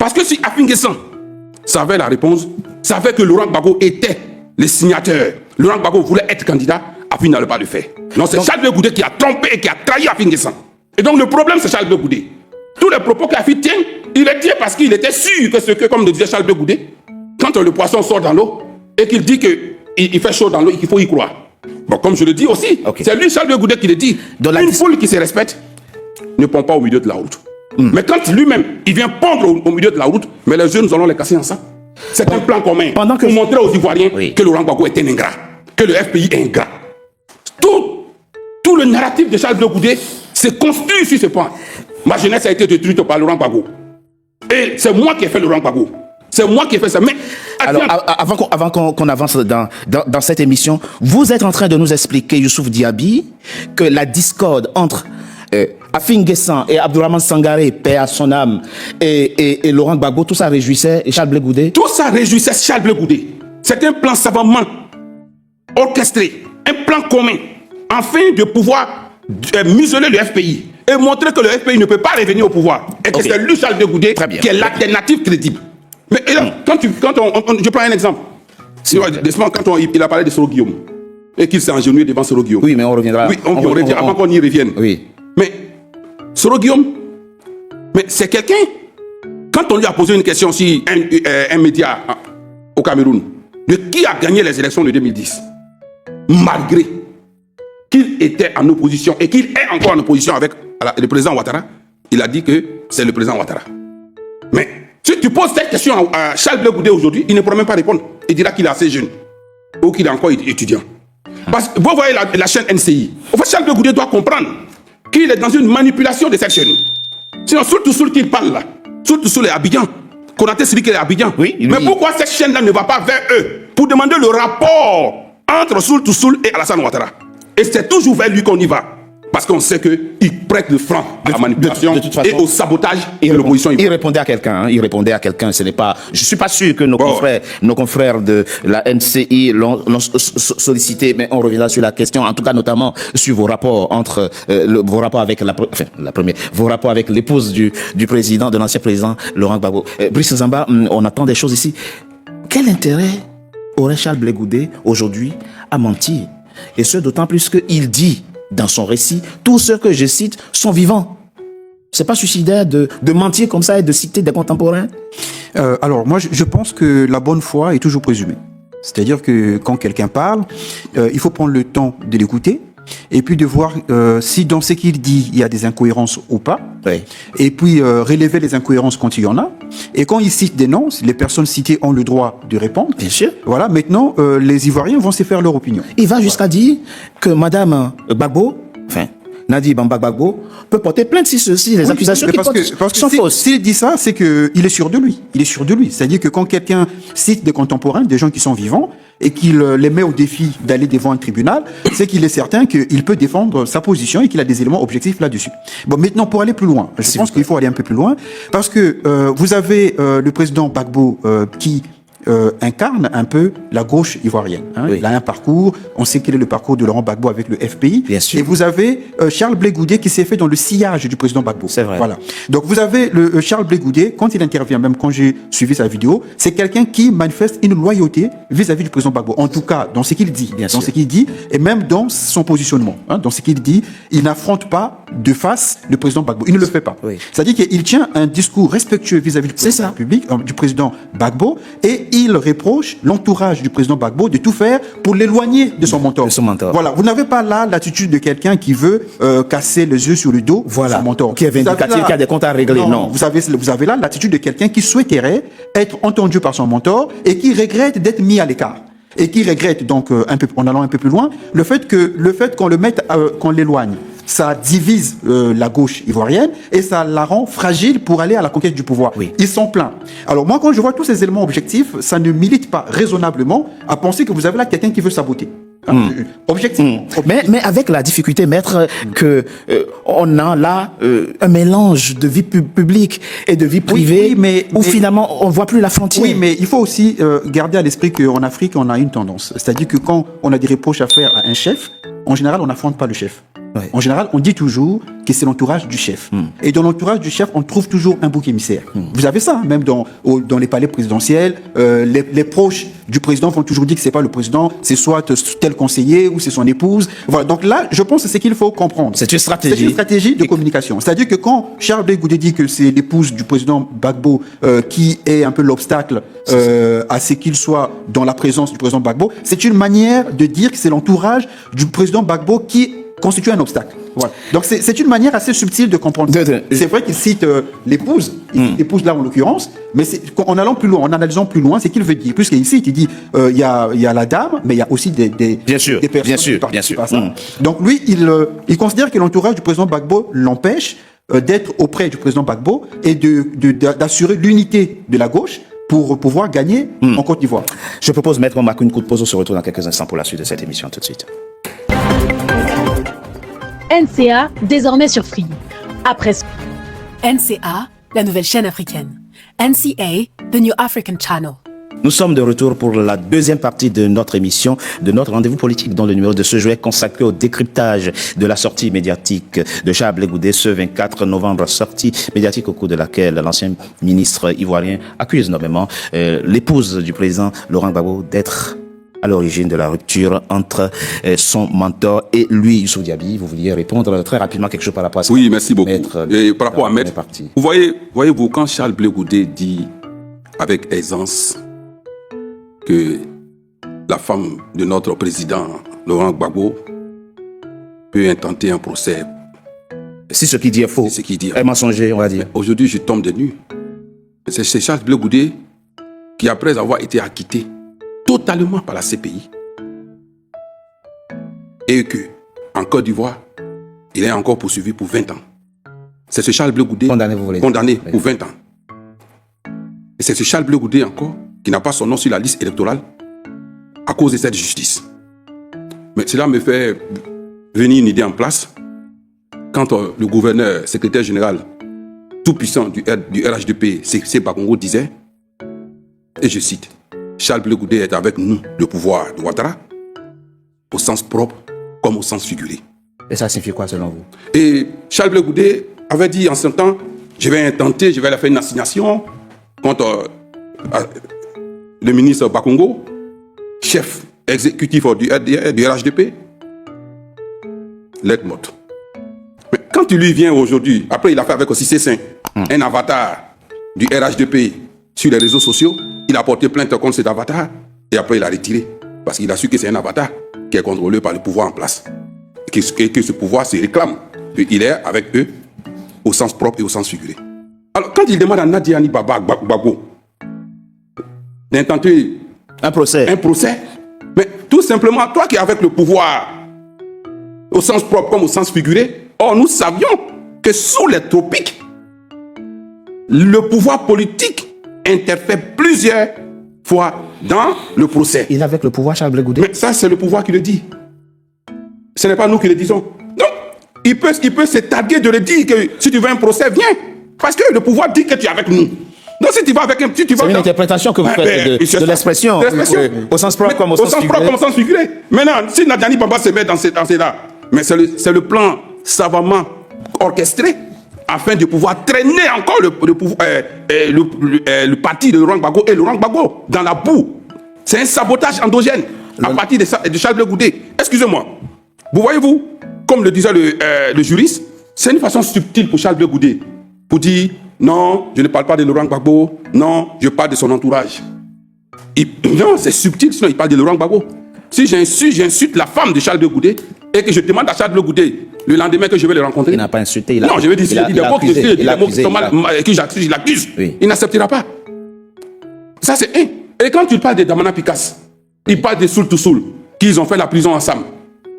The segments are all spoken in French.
Parce que si Afin Guessan savait la réponse, savait que Laurent Gbagbo était le signateur, Laurent Gbagbo voulait être candidat, Afin n'allait pas le faire. Non, c'est Charles Blé Goudé qui a trompé et qui a trahi Afin Guessan. Et donc le problème, c'est Charles Blé Goudé. Tous les propos qu'Afin tient, il les tient parce qu'il était sûr que ce que, comme le disait Charles Blé Goudé, quand le poisson sort dans l'eau et qu'il dit qu'il fait chaud dans l'eau, il faut y croire. Bon, comme je le dis aussi, c'est lui, Charles Blé Goudé, qui le dit. Une foule qui se respecte ne pond pas au milieu de la route. Mais quand lui-même, il vient pondre au milieu de la route, mais les jeunes, nous allons les casser ensemble. C'est un plan commun pour montrer aux Ivoiriens que Laurent Gbagbo est un ingrat, que le FPI est ingrat. Tout le narratif de Charles Blé Goudé se construit sur ce point. Ma jeunesse a été détruite par Laurent Gbagbo. Et c'est moi qui ai fait Laurent Gbagbo. C'est moi qui ai fait ça. Mais alors, avant qu'on avance dans cette émission, vous êtes en train de nous expliquer, Youssouf Diaby, que la discorde entre Afin Guessan et Abdourahmane Sangaré, paix à son âme, et Laurent Gbagbo, tout ça réjouissait Charles Blé Goudé? Tout ça réjouissait Charles Blé Goudé. C'est un plan savamment orchestré, un plan commun, afin de pouvoir museler le FPI et montrer que le FPI ne peut pas revenir au pouvoir. Et que c'est lui, Charles Blé Goudé, qui est l'alternative crédible. Mais et là, je prends un exemple. Quand il a parlé de Soro Guillaume, et qu'il s'est agenouillé devant Soro Guillaume. Oui, mais on reviendra. Oui, on reviendra avant qu'on y revienne. Oui. Mais Soro Guillaume, c'est quelqu'un, quand on lui a posé une question sur un média au Cameroun, de qui a gagné les élections de 2010, malgré qu'il était en opposition et qu'il est encore en opposition avec le président Ouattara, il a dit que c'est le président Ouattara. Mais si tu poses cette question à Charles Blé Goudé aujourd'hui, il ne pourra même pas répondre. Il dira qu'il est assez jeune ou qu'il est encore étudiant. Parce que vous voyez la chaîne NCI. En fait, Charles Blé Goudé doit comprendre qu'il est dans une manipulation de cette chaîne. Sinon, Soul qu'il parle là, Soul est Abidjan. Konaté Sidiki est Abidjan. Oui, mais pourquoi cette chaîne-là ne va pas vers eux pour demander le rapport entre Soul et Alassane Ouattara? Et c'est toujours vers lui qu'on y va. Parce qu'on sait qu'il prête le franc à la manipulation et au sabotage de l'opposition. Il répondait à quelqu'un. Il répondait à quelqu'un. Ce n'est pas. Je suis pas sûr que nos confrères de la NCI l'ont sollicité, mais on reviendra sur la question. En tout cas, notamment sur vos rapports entre vos rapports avec vos rapports avec l'épouse du président, de l'ancien président Laurent Gbagbo. Brice Nzamba, on attend des choses ici. Quel intérêt aurait Charles Blé Goudé aujourd'hui à mentir? Et ce, d'autant plus qu'il dit dans son récit, tous ceux que je cite sont vivants. C'est pas suicidaire de mentir comme ça et de citer des contemporains? Alors, moi, je pense que la bonne foi est toujours présumée. C'est-à-dire que quand quelqu'un parle, il faut prendre le temps de l'écouter et puis de voir si dans ce qu'il dit, il y a des incohérences ou pas. Oui. Et puis relever les incohérences quand il y en a. Et quand il cite des noms, les personnes citées ont le droit de répondre. Bien sûr. Voilà, maintenant, les Ivoiriens vont se faire leur opinion. Il va jusqu'à dire que Madame Gbagbo, Nadi Bamba Gbagbo, peut porter plainte si les accusations qu'il porte sont fausses. S'il dit ça, c'est qu'il est sûr de lui. Il est sûr de lui. C'est-à-dire que quand quelqu'un cite des contemporains, des gens qui sont vivants, et qu'il les met au défi d'aller devant un tribunal, c'est qu'il est certain qu'il peut défendre sa position et qu'il a des éléments objectifs là-dessus. Bon, maintenant, pour aller plus loin, je pense qu'il faut aller un peu plus loin, parce que vous avez le président Gbagbo qui incarne un peu la gauche ivoirienne. Oui. Il a un parcours, on sait quel est le parcours de Laurent Gbagbo avec le FPI. Bien sûr. Et vous avez Charles Blé Goudé qui s'est fait dans le sillage du président Gbagbo. C'est vrai. Voilà. Donc vous avez Charles Blé Goudé, quand il intervient, même quand j'ai suivi sa vidéo, c'est quelqu'un qui manifeste une loyauté vis-à-vis du président Gbagbo. En tout cas, dans ce qu'il dit. Bien dans sûr. ce qu'il dit, et même dans son positionnement. Dans ce qu'il dit, il n'affronte pas de face le président Gbagbo. Il ne le fait pas. Oui. C'est-à-dire qu'il tient un discours respectueux vis-à-vis du président de la République, du président Gbagbo, et il reproche l'entourage du président Gbagbo de tout faire pour l'éloigner de son mentor. Voilà, vous n'avez pas là l'attitude de quelqu'un qui veut casser les yeux sur le dos de son mentor. Qui est vindicatif, qui a des comptes à régler. Non. Vous avez là l'attitude de quelqu'un qui souhaiterait être entendu par son mentor et qui regrette d'être mis à l'écart. Et qui regrette donc, en allant un peu plus loin, le fait qu'on le mette, qu'on l'éloigne. Ça divise la gauche ivoirienne et ça la rend fragile pour aller à la conquête du pouvoir. Oui. Ils sont pleins. Alors moi, quand je vois tous ces éléments objectifs, ça ne milite pas raisonnablement à penser que vous avez là quelqu'un qui veut saboter. Objectivement. Mais avec la difficulté, maître, que on a là un mélange de vie publique et de vie privée, où finalement on voit plus la frontière. Oui, mais il faut aussi garder à l'esprit qu'en Afrique, on a une tendance. C'est-à-dire que quand on a des reproches à faire à un chef, en général, on n'affronte pas le chef. Ouais. En général, on dit toujours que c'est l'entourage du chef. Et dans l'entourage du chef, on trouve toujours un bouc émissaire. Vous avez ça, hein, même dans les palais présidentiels. Les proches du président vont toujours dire que c'est pas le président, c'est soit tel conseiller ou c'est son épouse. Voilà. Donc là, je pense que c'est qu'il faut comprendre. C'est une stratégie. C'est une stratégie de communication. C'est-à-dire que quand Charles Blé Goudé dit que c'est l'épouse du président Gbagbo qui est un peu l'obstacle à ce qu'il soit dans la présence du président Gbagbo, c'est une manière de dire que c'est l'entourage du président Gbagbo qui constitue un obstacle. Voilà. Donc c'est une manière assez subtile de comprendre. C'est vrai qu'il cite l'épouse, l'épouse là en l'occurrence, mais en allant plus loin, en analysant plus loin, c'est qu'il veut dire. Puisqu'il cite, il dit il y a la dame, mais il y a aussi des personnes qui participent à ça. Donc lui, il considère que l'entourage du président Gbagbo l'empêche d'être auprès du président Gbagbo et d'assurer l'unité de la gauche pour pouvoir gagner en Côte d'Ivoire. Je propose, Maître, on marque une courte pause, on se retrouve dans quelques instants pour la suite de cette émission. Tout de suite. NCA, désormais sur Free. Après NCA, la nouvelle chaîne africaine. NCA, the New African Channel. Nous sommes de retour pour la deuxième partie de notre émission, de notre rendez-vous politique, dont le numéro de ce jour est consacré au décryptage de la sortie médiatique de Charles Blé Goudé ce 24 novembre, sortie médiatique au cours de laquelle l'ancien ministre ivoirien accuse nommément l'épouse du président Laurent Gbagbo d'être à l'origine de la rupture entre son mentor et lui. Youssouf Diaby, vous vouliez répondre très rapidement quelque chose par rapport à ça? Oui, merci beaucoup. Maître, et par rapport à Maître, voyez-vous, quand Charles Blé Goudé dit avec aisance que la femme de notre président, Laurent Gbagbo, peut intenter un procès. Si ce qu'il dit est faux, ce qu'il dit est mensonger, on va dire. Aujourd'hui, je tombe des nues. C'est Charles Blé Goudé qui, après avoir été acquitté totalement par la CPI, et que, en Côte d'Ivoire, il est encore poursuivi pour 20 ans. C'est ce Charles Blé Goudé condamné pour 20 ans. Et c'est ce Charles Blé Goudé encore qui n'a pas son nom sur la liste électorale à cause de cette justice. Mais cela me fait venir une idée en place. Quand le gouverneur, secrétaire général tout puissant du RHDP, C. Bakongo, disait, et je cite, Charles Blé Goudé est avec nous, le pouvoir de Ouattara, au sens propre comme au sens figuré. Et ça signifie quoi selon vous? Et Charles Blé Goudé avait dit en ce temps, je vais faire une assignation contre le ministre Bakongo, chef exécutif du RHDP, lettre morte. Mais quand il lui vient aujourd'hui, après il a fait avec aussi C5, un avatar du RHDP sur les réseaux sociaux, il a porté plainte contre cet avatar et après il a retiré. Parce qu'il a su que c'est un avatar qui est contrôlé par le pouvoir en place. Et que ce pouvoir se réclame. Il est avec eux au sens propre et au sens figuré. Alors quand il demande à Nadiani Gbagbo d'intenter un procès, mais tout simplement, toi qui es avec le pouvoir au sens propre comme au sens figuré, or nous savions que sous les tropiques, le pouvoir politique interfère plusieurs fois dans le procès. Il est avec le pouvoir, Charles Blé Goudé? Mais ça, c'est le pouvoir qui le dit. Ce n'est pas nous qui le disons. Donc, il peut se targuer de le dire que si tu veux un procès, viens. Parce que le pouvoir dit que tu es avec nous. Donc, si tu vas avec un petit... C'est une interprétation que vous faites de l'expression. Au sens propre comme au sens figuré. Maintenant, si Nadiani Baba se met dans ces-là, mais c'est le plan savamment orchestré afin de pouvoir traîner encore le parti de Laurent Gbagbo et Laurent Gbagbo dans la boue. C'est un sabotage endogène à partir de Charles Blé Goudé. Excusez-moi. Vous voyez-vous, comme le disait le juriste, c'est une façon subtile pour Charles Blé Goudé pour dire non, je ne parle pas de Laurent Gbagbo, non, je parle de son entourage. Non, c'est subtil, sinon il parle de Laurent Gbagbo. Si j'insulte la femme de Charles Blé Goudé et que je demande à Charles Blé Goudé le lendemain que je vais le rencontrer. Il n'a pas insulté. Non, je vais dire, il a accusé, des mots qui sont mal, que j'accuse, je l'accuse. Oui. Il n'acceptera pas. Ça, c'est un. Et quand tu parles de Damana Picasse, il parle de Soul to Soul, qu'ils ont fait la prison ensemble.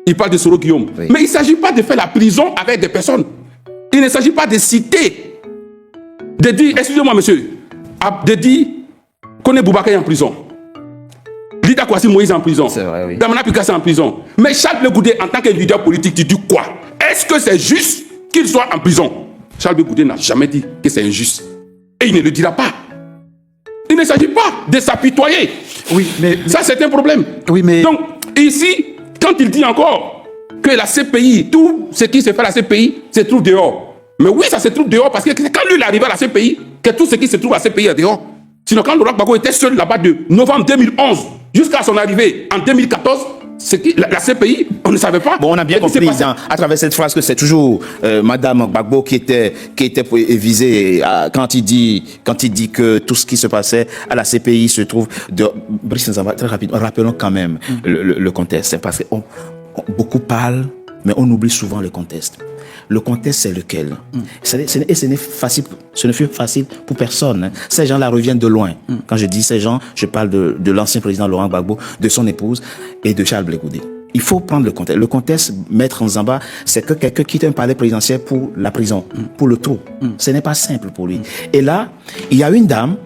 Il parle de Soro Guillaume. Oui. Mais il ne s'agit pas de faire la prison avec des personnes. Il ne s'agit pas de citer, de dire, excusez-moi monsieur, de dire qu'on est Boubacar en prison. Lida Kwasi Moïse en prison. C'est vrai, oui. Damana Picasse en prison. Mais Charles Blé Goudé, en tant que leader politique, tu dis quoi? Est-ce que c'est juste qu'il soit en prison? Charles Blé Goudé n'a jamais dit que c'est injuste. Et il ne le dira pas. Il ne s'agit pas de s'apitoyer. Oui, mais... Ça, c'est un problème. Oui, mais... Donc, ici, quand il dit encore que la CPI, tout ce qui se fait à la CPI, se trouve dehors. Mais oui, ça se trouve dehors parce que c'est quand lui est arrivé à la CPI que tout ce qui se trouve à la CPI est dehors. Sinon, quand Laurent Gbagbo était seul là-bas de novembre 2011 jusqu'à son arrivée en 2014, la CPI, on ne savait pas. Bon, on a bien compris à travers cette phrase que c'est toujours Madame Gbagbo qui était visée quand il dit que tout ce qui se passait à la CPI se trouve de Brice Nzamba. Très rapidement, rappelons quand même le contexte, parce que beaucoup parlent, mais on oublie souvent le contexte. Le contexte, c'est lequel? Et ce n'est plus facile pour personne. Ces gens-là reviennent de loin. Quand je dis ces gens, je parle de l'ancien président Laurent Gbagbo, de son épouse et de Charles Blé Goudé. Il faut prendre le contexte. Le contexte, Maître Nzamba, c'est que quelqu'un quitte un palais présidentiel pour la prison, pour le trou. Ce n'est pas simple pour lui. Et là, il y a une dame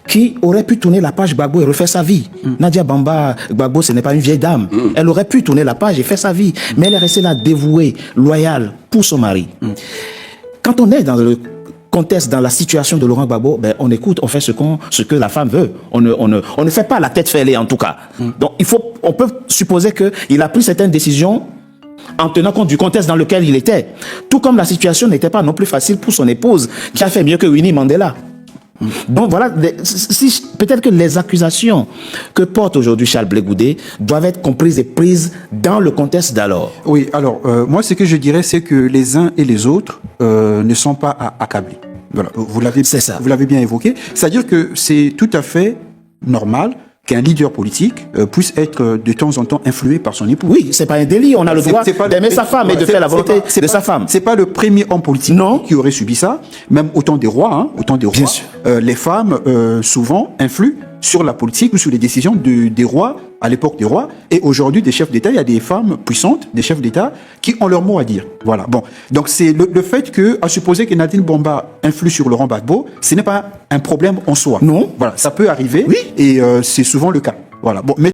qui aurait pu tourner la page Gbagbo et refaire sa vie. Nadia Bamba Gbagbo, ce n'est pas une vieille dame. Elle aurait pu tourner la page et faire sa vie. Mais elle est restée là, dévouée, loyale pour son mari. Quand on est dans le contexte, dans la situation de Laurent Gbagbo, ben, on écoute, on fait ce que la femme veut. On ne fait pas la tête fêlée, en tout cas. Donc, on peut supposer qu'il a pris certaines décisions en tenant compte du contexte dans lequel il était. Tout comme la situation n'était pas non plus facile pour son épouse, qui a fait mieux que Winnie Mandela. Donc voilà, peut-être que les accusations que porte aujourd'hui Charles Blé Goudé doivent être comprises et prises dans le contexte d'alors. Oui, alors, moi, ce que je dirais, c'est que les uns et les autres ne sont pas accablés. Voilà, vous l'avez bien évoqué. C'est-à-dire que c'est tout à fait normal qu'un leader politique puisse être de temps en temps influé par son épouse. Oui, c'est pas un délit. On a le droit d'aimer sa femme et de faire la volonté de sa femme. C'est pas le premier homme politique qui aurait subi ça. Même autant des rois, Bien sûr. Les femmes souvent influent sur la politique ou sur les décisions des rois à l'époque des rois. Et aujourd'hui, des chefs d'État, il y a des femmes puissantes, des chefs d'État, qui ont leur mot à dire. Voilà. Bon. Donc, c'est le fait que, à supposer que Nadine Bamba influe sur Laurent Gbagbo, ce n'est pas un problème en soi. Non. Voilà. Ça peut arriver. Oui. Et c'est souvent le cas. Voilà. Bon. Mais